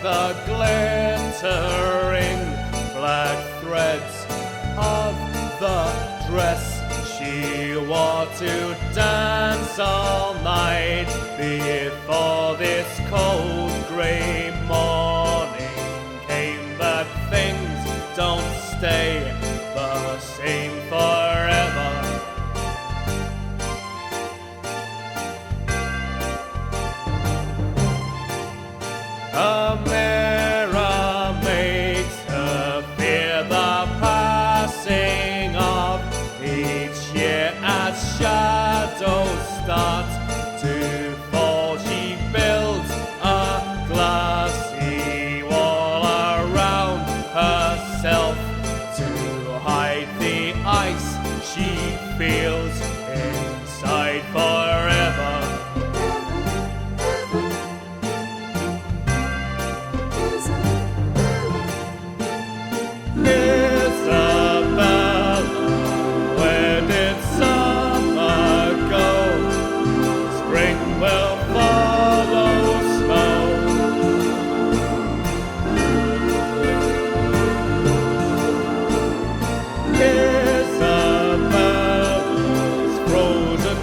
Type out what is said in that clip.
the glittering black threads of the dress she wore to dance all night before this cold grey morning came. But things don't stay the same forever. A mirror makes her fear the passing of each year as shadows start to fall. She builds a glassy wall around herself to hide the ice she feels inside forever. Isabella, where did summer go? Spring will follow snow. Isabella's frozen